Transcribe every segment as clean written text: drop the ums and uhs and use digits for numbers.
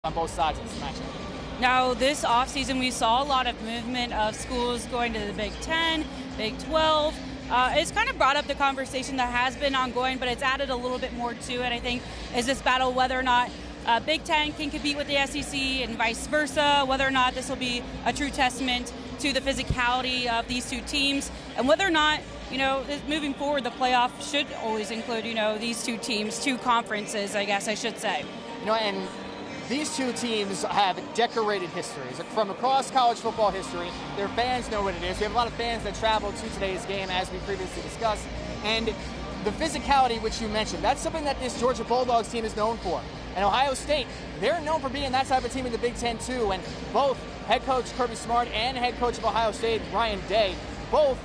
on both sides of this matchup? Now, this offseason, we saw a lot of movement of schools going to the Big 10, Big 12. It's kind of brought up the conversation that has been ongoing, but it's added a little bit more to it, I think, is this battle whether or not Big 10 can compete with the SEC and vice versa, whether or not this will be a true testament to the physicality of these two teams, and whether or not, moving forward, the playoff should always include, these two teams, two conferences, I guess I should say. And these two teams have decorated histories. From across college football history, their fans know what it is. We have a lot of fans that travel to today's game, as we previously discussed. And the physicality, which you mentioned, that's something that this Georgia Bulldogs team is known for. And Ohio State, they're known for being that type of team in the Big Ten too. And both head coach Kirby Smart and head coach of Ohio State, Ryan Day, both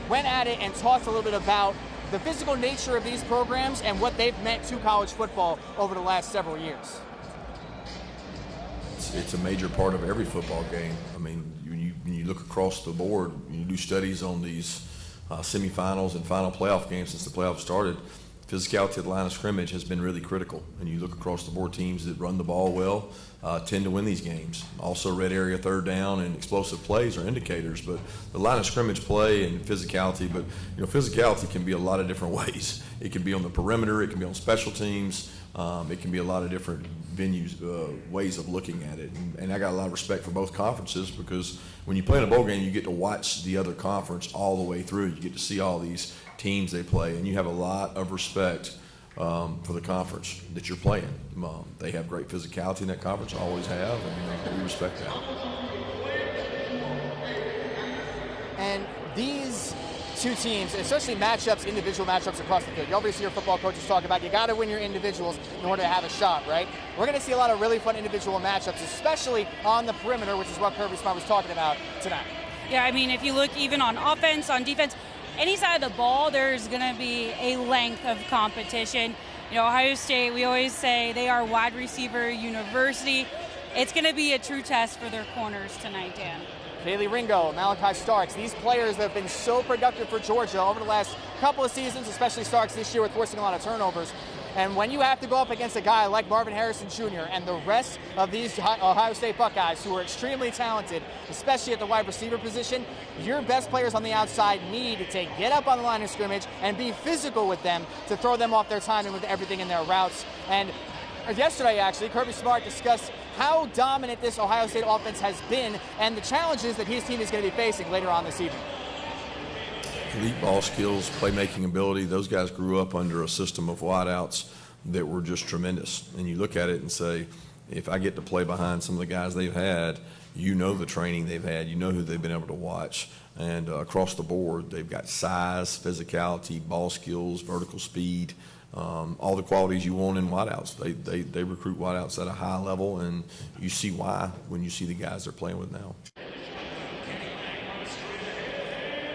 went at it and talked a little bit about the physical nature of these programs and what they've meant to college football over the last several years. It's a major part of every football game. I mean, when you look across the board, you do studies on these semifinals and final playoff games since the playoffs started. Physicality at the line of scrimmage has been really critical. And you look across the board, teams that run the ball well tend to win these games. Also, red area third down and explosive plays are indicators. But the line of scrimmage play and physicality, physicality can be a lot of different ways. It can be on the perimeter, it can be on special teams, it can be a lot of different venues, ways of looking at it. And I got a lot of respect for both conferences, because when you play in a bowl game, you get to watch the other conference all the way through. You get to see all these teams they play, and you have a lot of respect for the conference that you're playing. They have great physicality in that conference, always have, and we respect that. And these two teams, especially individual matchups across the field. You always hear football coaches talk about you got to win your individuals in order to have a shot, right? We're going to see a lot of really fun individual matchups, especially on the perimeter, which is what Kirby Smart was talking about tonight. Yeah, I mean, if you look even on offense, on defense, any side of the ball, there's going to be a length of competition. Ohio State, we always say they are wide receiver university. It's going to be a true test for their corners tonight, Dan. Kaylee Ringo, Malachi Starks, these players that have been so productive for Georgia over the last couple of seasons, especially Starks this year with forcing a lot of turnovers. And when you have to go up against a guy like Marvin Harrison Jr. and the rest of these Ohio State Buckeyes who are extremely talented, especially at the wide receiver position, your best players on the outside need to get up on the line of scrimmage and be physical with them to throw them off their timing with everything in their routes. And yesterday, actually, Kirby Smart discussed how dominant this Ohio State offense has been and the challenges that his team is going to be facing later on this evening. Elite ball skills, playmaking ability, those guys grew up under a system of wideouts that were just tremendous. And you look at it and say, if I get to play behind some of the guys they've had, the training they've had, who they've been able to watch. And across the board, they've got size, physicality, ball skills, vertical speed, all the qualities you want in wideouts. They recruit wideouts at a high level, and you see why when you see the guys they're playing with now.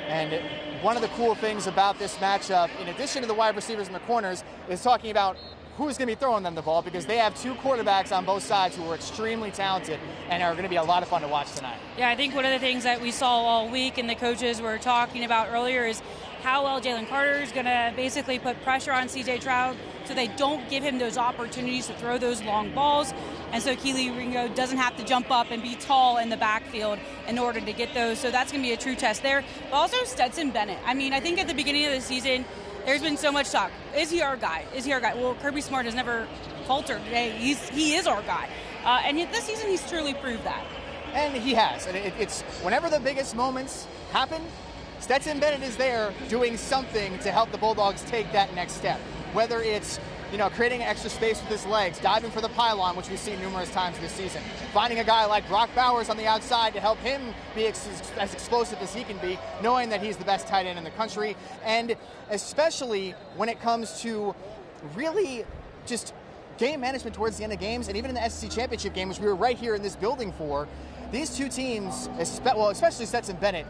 And one of the cool things about this matchup, in addition to the wide receivers in the corners, is talking about who's going to be throwing them the ball, because they have two quarterbacks on both sides who are extremely talented and are going to be a lot of fun to watch tonight. Yeah, I think one of the things that we saw all week and the coaches were talking about earlier is how well Jalen Carter is going to basically put pressure on C.J. Stroud so they don't give him those opportunities to throw those long balls. And so Kaylee Ringo doesn't have to jump up and be tall in the backfield in order to get those. So that's going to be a true test there. But also Stetson Bennett. I mean, I think at the beginning of the season, there's been so much talk. Is he our guy? Is he our guy? Well, Kirby Smart has never faltered today. He is our guy. And this season, he's truly proved that. And he has. And it's whenever the biggest moments happen, Stetson Bennett is there doing something to help the Bulldogs take that next step. Whether it's creating extra space with his legs, diving for the pylon, which we've seen numerous times this season, finding a guy like Brock Bowers on the outside to help him be as explosive as he can be, knowing that he's the best tight end in the country, and especially when it comes to really just game management towards the end of games, and even in the SEC Championship game, which we were right here in this building for, these two teams, especially Stetson Bennett,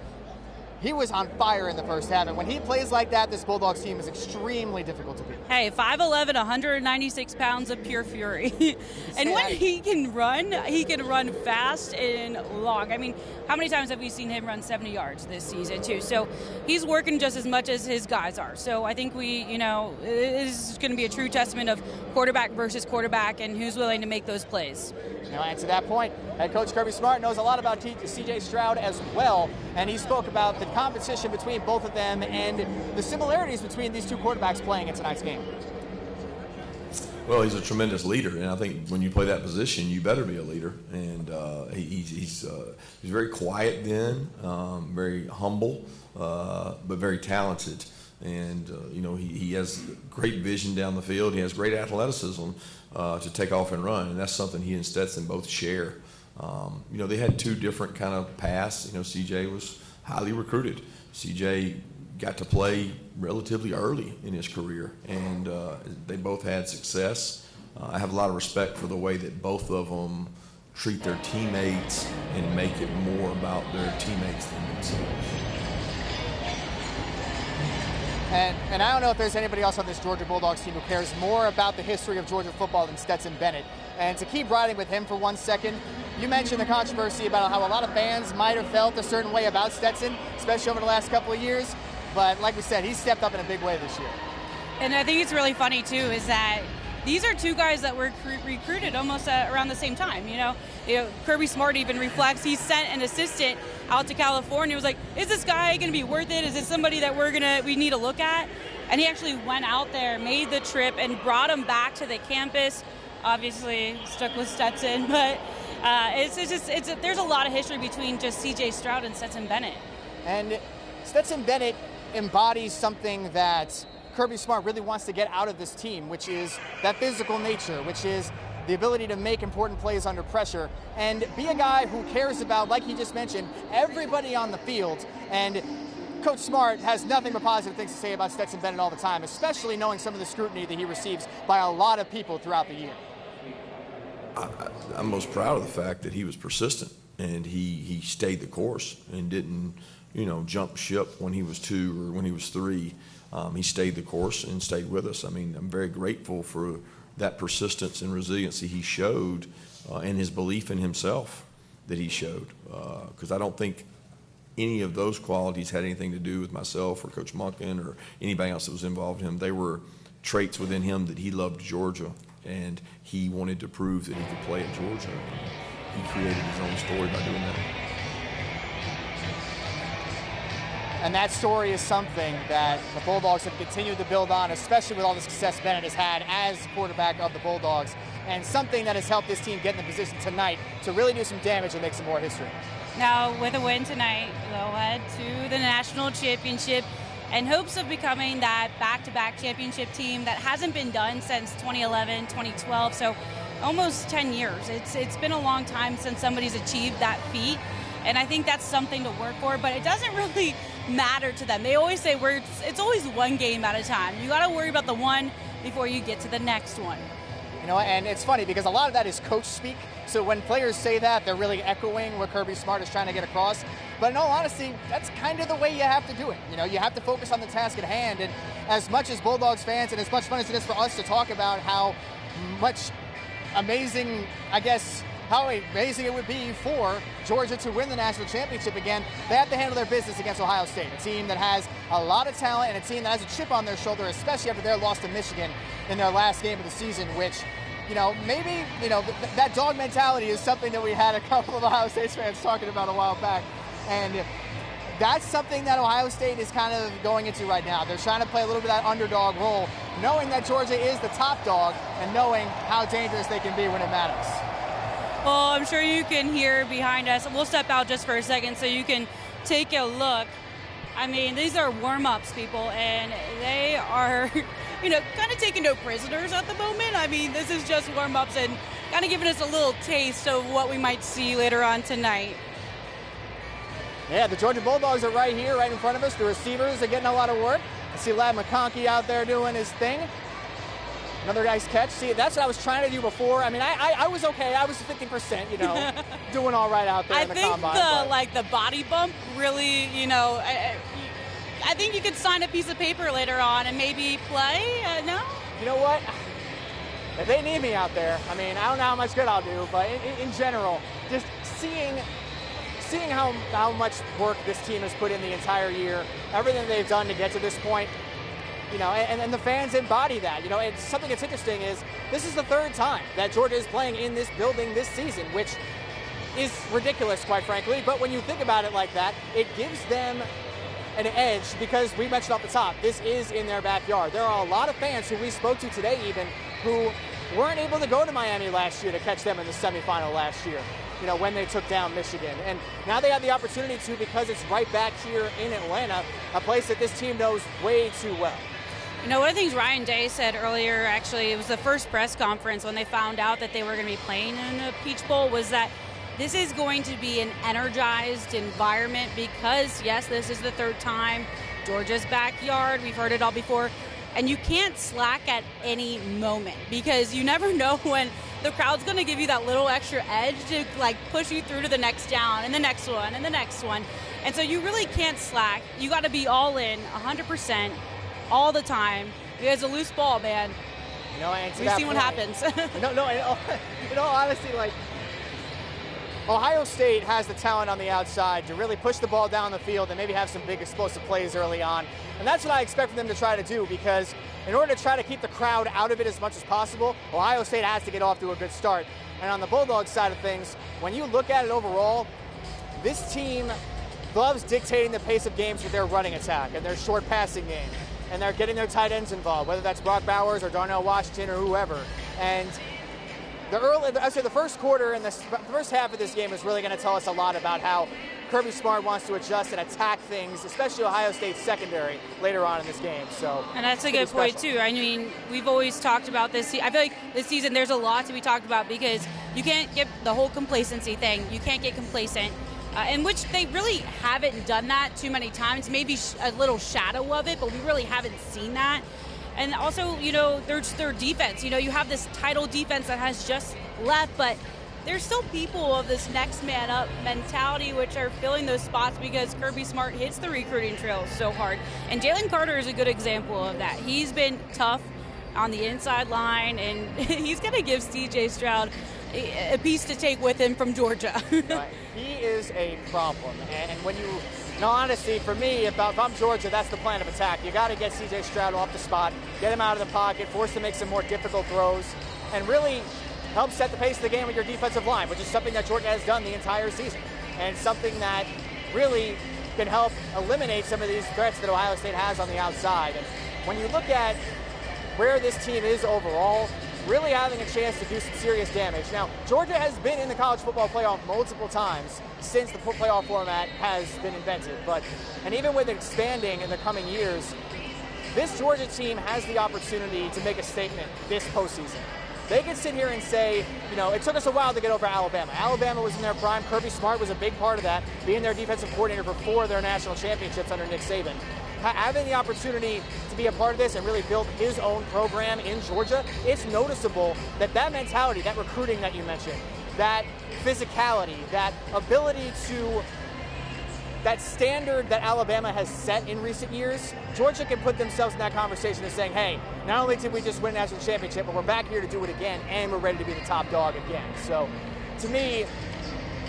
he was on fire in the first half. And when he plays like that, this Bulldogs team is extremely difficult to beat. Hey, 5'11", 196 pounds of pure fury. And when he can run fast and long. I mean, how many times have we seen him run 70 yards this season, too? So he's working just as much as his guys are. So I think it is going to be a true testament of quarterback versus quarterback and who's willing to make those plays. And to that point, head coach Kirby Smart knows a lot about C.J. Stroud as well, and he spoke about the competition between both of them and the similarities between these two quarterbacks playing in tonight's game. Well, he's a tremendous leader, and I think when you play that position, you better be a leader. And he's very quiet then, very humble, but very talented. And he has great vision down the field. He has great athleticism to take off and run, and that's something he and Stetson both share. They had two different kind of paths. CJ was highly recruited. CJ got to play relatively early in his career, and they both had success. I have a lot of respect for the way that both of them treat their teammates and make it more about their teammates than themselves. And I don't know if there's anybody else on this Georgia Bulldogs team who cares more about the history of Georgia football than Stetson Bennett. And to keep riding with him for 1 second, you mentioned the controversy about how a lot of fans might have felt a certain way about Stetson, especially over the last couple of years. But like we said, he stepped up in a big way this year. And I think it's really funny, too, is that these are two guys that were recruited almost around the same time. Kirby Smart even reflects. He sent an assistant out to California. He was like, is this guy going to be worth it? Is it somebody that we need to look at? And he actually went out there, made the trip, and brought him back to the campus. Obviously, stuck with Stetson, but there's a lot of history between just C.J. Stroud and Stetson Bennett. And Stetson Bennett embodies something that Kirby Smart really wants to get out of this team, which is that physical nature, which is the ability to make important plays under pressure and be a guy who cares about, like he just mentioned, everybody on the field. And Coach Smart has nothing but positive things to say about Stetson Bennett all the time, especially knowing some of the scrutiny that he receives by a lot of people throughout the year. I'm most proud of the fact that he was persistent and he stayed the course and didn't, jump ship when he was 2 or when he was 3. He stayed the course and stayed with us. I mean, I'm very grateful for that persistence and resiliency he showed and his belief in himself that he showed. Because I don't think any of those qualities had anything to do with myself or Coach Monken or anybody else that was involved in him. They were traits within him that he loved Georgia, and he wanted to prove that he could play at Georgia. He created his own story by doing that. And that story is something that the Bulldogs have continued to build on, especially with all the success Bennett has had as quarterback of the Bulldogs, and something that has helped this team get in the position tonight to really do some damage and make some more history. Now, with a win tonight, they'll head to the national championship in hopes of becoming that back-to-back championship team that hasn't been done since 2011, 2012, so almost 10 years. It's been a long time since somebody's achieved that feat, and I think that's something to work for, but it doesn't really matter to them. They always say it's always one game at a time. You got to worry about the one before you get to the next one. And it's funny because a lot of that is coach speak. So when players say that, they're really echoing what Kirby Smart is trying to get across. But in all honesty, that's kind of the way you have to do it. You have to focus on the task at hand. And as much as Bulldogs fans and as much fun as it is for us to talk about how amazing it would be for Georgia to win the national championship again, they have to handle their business against Ohio State, a team that has a lot of talent and a team that has a chip on their shoulder, especially after their loss to Michigan in their last game of the season, which, maybe, that dog mentality is something that we had a couple of Ohio State fans talking about a while back. And that's something that Ohio State is kind of going into right now. They're trying to play a little bit of that underdog role, knowing that Georgia is the top dog and knowing how dangerous they can be when it matters. Well, I'm sure you can hear behind us. We'll step out just for a second so you can take a look. I mean, these are warm-ups, people, and they are, kind of taking no prisoners at the moment. I mean, this is just warm-ups and kind of giving us a little taste of what we might see later on tonight. Yeah, the Georgia Bulldogs are right here, right in front of us. The receivers are getting a lot of work. I see Lad McConkey out there doing his thing. Another nice catch. See, that's what I was trying to do before. I mean, I was okay. I was 50%, doing all right out there in the combine. I think the body bump really, I think you could sign a piece of paper later on and maybe play. No? You know what? If they need me out there, I mean, I don't know how much good I'll do, but in general, just seeing how much work this team has put in the entire year, everything they've done to get to this point, and the fans embody that. And something that's interesting is this is the third time that Georgia is playing in this building this season, which is ridiculous, quite frankly. But when you think about it like that, it gives them an edge because we mentioned off the top, this is in their backyard. There are a lot of fans who we spoke to today even who weren't able to go to Miami last year to catch them in the semifinal last year, when they took down Michigan. And now they have the opportunity to because it's right back here in Atlanta, a place that this team knows way too well. One of the things Ryan Day said earlier, actually, it was the first press conference when they found out that they were going to be playing in the Peach Bowl, was that this is going to be an energized environment because, yes, this is the third time, Georgia's backyard, we've heard it all before, and you can't slack at any moment because you never know when the crowd's going to give you that little extra edge to push you through to the next down and the next one and the next one. And so you really can't slack. You got to be all in 100% all the time because a loose ball, man. And we've seen what happens. Honestly, Ohio State has the talent on the outside to really push the ball down the field and maybe have some big explosive plays early on. And that's what I expect for them to try to do because in order to try to keep the crowd out of it as much as possible, Ohio State has to get off to a good start. And on the Bulldogs side of things, when you look at it overall, this team loves dictating the pace of games with their running attack and their short passing game. And they're getting their tight ends involved, whether that's Brock Bowers or Darnell Washington or whoever. And the first quarter and the first half of this game is really going to tell us a lot about how Kirby Smart wants to adjust and attack things, especially Ohio State's secondary later on in this game. And that's a good point too. I mean, we've always talked about this. I feel like this season there's a lot to be talked about because you can't get the whole complacency thing. You can't get complacent. In which they really haven't done that too many times. Maybe a little shadow of it, but we really haven't seen that. And also, there's their defense. You have this title defense that has just left, but there's still people of this next man up mentality which are filling those spots because Kirby Smart hits the recruiting trail so hard. And Jalen Carter is a good example of that. He's been tough on the inside line, and he's going to give C.J. Stroud a piece to take with him from Georgia. Right. He is a problem. And when you, honestly, for me, if I'm Georgia, that's the plan of attack. You got to get C.J. Stroud off the spot, get him out of the pocket, force him to make some more difficult throws, and really help set the pace of the game with your defensive line, which is something that Georgia has done the entire season, and something that really can help eliminate some of these threats that Ohio State has on the outside. And when you look at where this team is overall, really having a chance to do some serious damage. Now, Georgia has been in the college football playoff multiple times since the playoff format has been invented. And even with expanding in the coming years, this Georgia team has the opportunity to make a statement this postseason. They can sit here and say, it took us a while to get over Alabama. Alabama was in their prime. Kirby Smart was a big part of that, being their defensive coordinator for 4 of their national championships under Nick Saban. Having the opportunity to be a part of this and really build his own program in Georgia, it's noticeable that mentality, that recruiting that you mentioned, that physicality, that ability to, that standard that Alabama has set in recent years, Georgia can put themselves in that conversation of saying, hey, not only did we just win a national championship, but we're back here to do it again, and we're ready to be the top dog again. So, to me,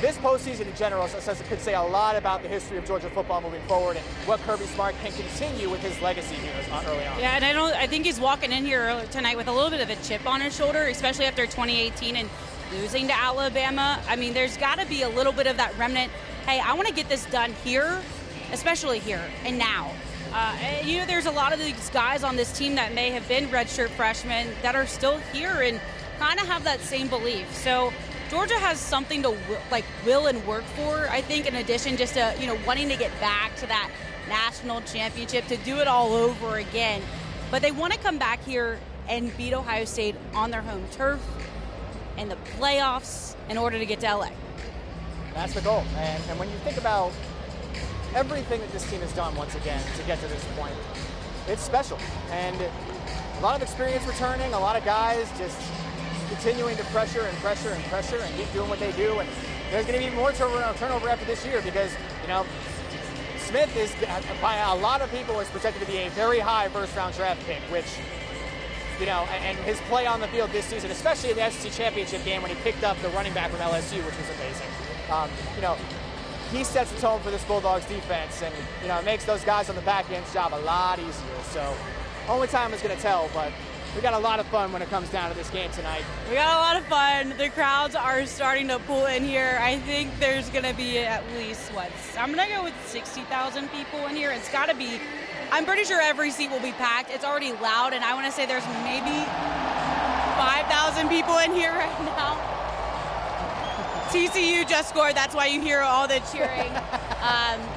this postseason in general could say a lot about the history of Georgia football moving forward and what Kirby Smart can continue with his legacy here early on. Yeah, and I think he's walking in here tonight with a little bit of a chip on his shoulder, especially after 2018 and losing to Alabama. I mean, there's got to be a little bit of that remnant. Hey, I want to get this done here, especially here and now. And, there's a lot of these guys on this team that may have been redshirt freshmen that are still here and kind of have that same belief. So Georgia has something to will and work for, I think, in addition just to, wanting to get back to that national championship, to do it all over again. But they want to come back here and beat Ohio State on their home turf in the playoffs in order to get to LA. That's the goal. And when you think about everything that this team has done once again to get to this point, it's special. And lot of experience returning, a lot of guys just continuing to pressure and keep doing what they do. And there's going to be more turnover after this year because, Smith is, by a lot of people, is projected to be a very high first-round draft pick, which, and his play on the field this season, especially in the SEC championship game when he picked up the running back from LSU, which was amazing. He sets the tone for this Bulldogs defense, and, it makes those guys on the back end's job a lot easier. So only time is going to tell, but we got a lot of fun when it comes down to this game tonight. We got a lot of fun. The crowds are starting to pull in here. I think there's going to be at least, I'm going to go with 60,000 people in here. It's got to be, I'm pretty sure every seat will be packed. It's already loud, and I want to say there's maybe 5,000 people in here right now. TCU just scored. That's why you hear all the cheering,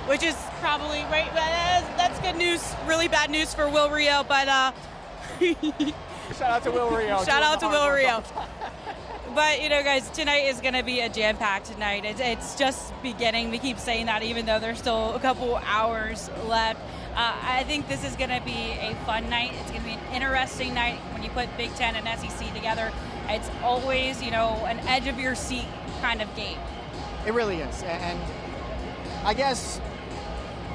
which is probably, right, that's good news, really bad news for Will Rio, but shout out to Will Rio. Shout out to Will Rio. But, guys, tonight is going to be a jam-packed night. It's just beginning. We keep saying that even though there's still a couple hours left. I think this is going to be a fun night. It's going to be an interesting night when you put Big Ten and SEC together. It's always, an edge-of-your-seat kind of game. It really is. And I guess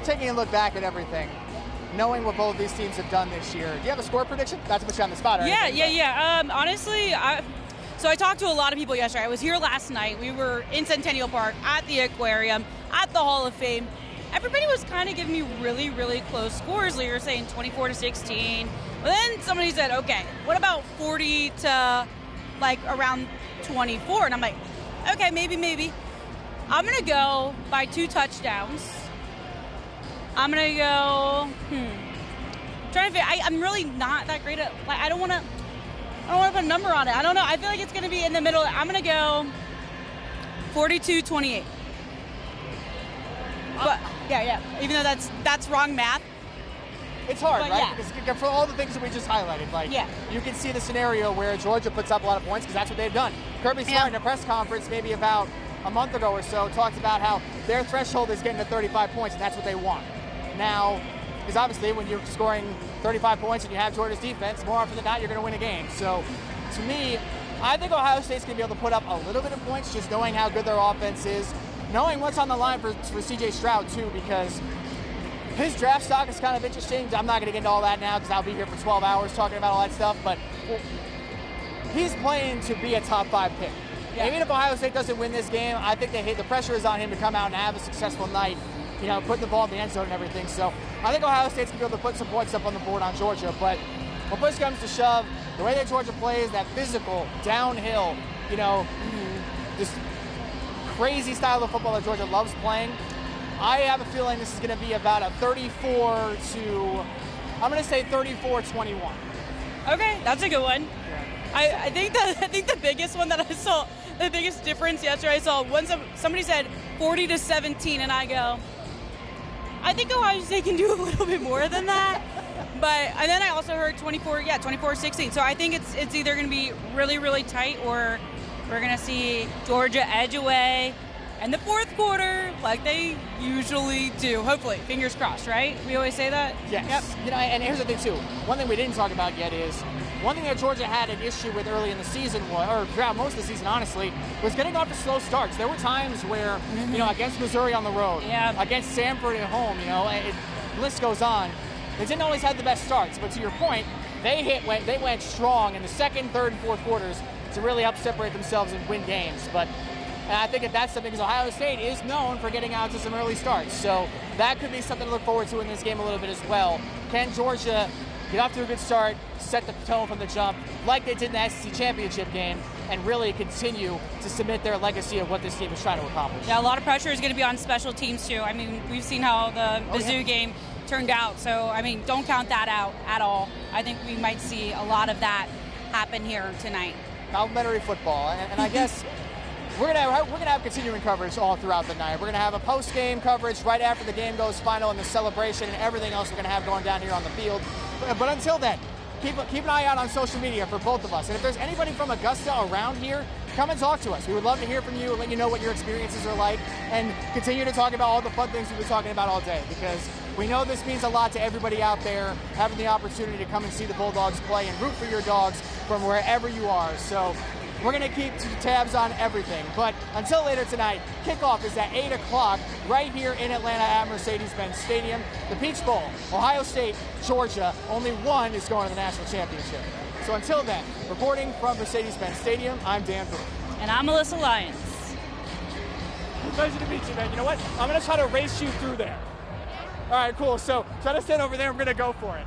taking a look back at everything, knowing what both these teams have done this year, do you have a score prediction? Not to put you on the spot or anything. Yeah. Honestly, so I talked to a lot of people yesterday. I was here last night. We were in Centennial Park, at the aquarium, at the Hall of Fame. Everybody was kind of giving me really, really close scores. They were saying 24-16. But then somebody said, okay, what about 40 to around 24? And I'm like, okay, maybe. I'm going to go by 2 touchdowns. I'm going to go, trying to figure, I'm really not that great at, I don't want to put a number on it. I don't know. I feel like it's going to be in the middle. I'm going to go 42-28. But, yeah. Even though that's wrong math. It's hard, right? Yeah. Because for all the things that we just highlighted, you can see the scenario where Georgia puts up a lot of points because that's what they've done. Kirby Smart in a press conference maybe about a month ago or so talked about how their threshold is getting to 35 points, and that's what they want. Now, because obviously when you're scoring 35 points and you have Georgia's defense, more often than not, you're going to win a game. So, to me, I think Ohio State's going to be able to put up a little bit of points just knowing how good their offense is, knowing what's on the line for C.J. Stroud, too, because his draft stock is kind of interesting. I'm not going to get into all that now because I'll be here for 12 hours talking about all that stuff, but he's playing to be a top 5 pick. Yeah. Even if Ohio State doesn't win this game, I think the pressure is on him to come out and have a successful night, putting the ball in the end zone and everything. So I think Ohio State's going to be able to put some points up on the board on Georgia. But when push comes to shove, the way that Georgia plays, that physical, downhill, this crazy style of football that Georgia loves playing, I have a feeling this is going to be about a 34-21. Okay, that's a good one. Yeah. I think the biggest one that I saw, the biggest difference yesterday, I saw somebody said 40-17, and I go, I think Ohio State can do a little bit more than that. And then I also heard 24-16. So I think it's either going to be really, really tight, or we're going to see Georgia edge away in the fourth quarter like they usually do. Hopefully, fingers crossed, right? We always say that? Yes. Yep. And here's the thing, too. One thing we didn't talk about yet is one thing that Georgia had an issue with early in the season, or throughout most of the season, honestly, was getting off to slow starts. There were times where, against Missouri on the road, against Samford at home, the list goes on. They didn't always have the best starts, but to your point, they went strong in the second, third, and fourth quarters to really help separate themselves and win games. And I think that's something, because Ohio State is known for getting out to some early starts. So that could be something to look forward to in this game a little bit as well. Can Georgia get off to a good start, set the tone from the jump, like they did in the SEC championship game, and really continue to cement their legacy of what this team is trying to accomplish? Yeah, a lot of pressure is going to be on special teams, too. I mean, we've seen how the Mizzou game turned out. So, don't count that out at all. I think we might see a lot of that happen here tonight. Complimentary football. And I guess we're gonna have continuing coverage all throughout the night. We're gonna have a post-game coverage right after the game goes final and the celebration and everything else we're gonna have going down here on the field. But until then, keep an eye out on social media for both of us. And if there's anybody from Augusta around here, come and talk to us. We would love to hear from you and let you know what your experiences are like, and continue to talk about all the fun things we've been talking about all day, because we know this means a lot to everybody out there, having the opportunity to come and see the Bulldogs play and root for your dogs from wherever you are. So we're going to keep tabs on everything. But until later tonight, kickoff is at 8 o'clock right here in Atlanta at Mercedes-Benz Stadium. The Peach Bowl, Ohio State, Georgia. Only one is going to the national championship. So until then, reporting from Mercedes-Benz Stadium, I'm Dan Brewer. And I'm Melissa Lyons. Pleasure to meet you, man. You know what? I'm going to try to race you through there. All right, cool. So try to stand over there. I'm going to go for it.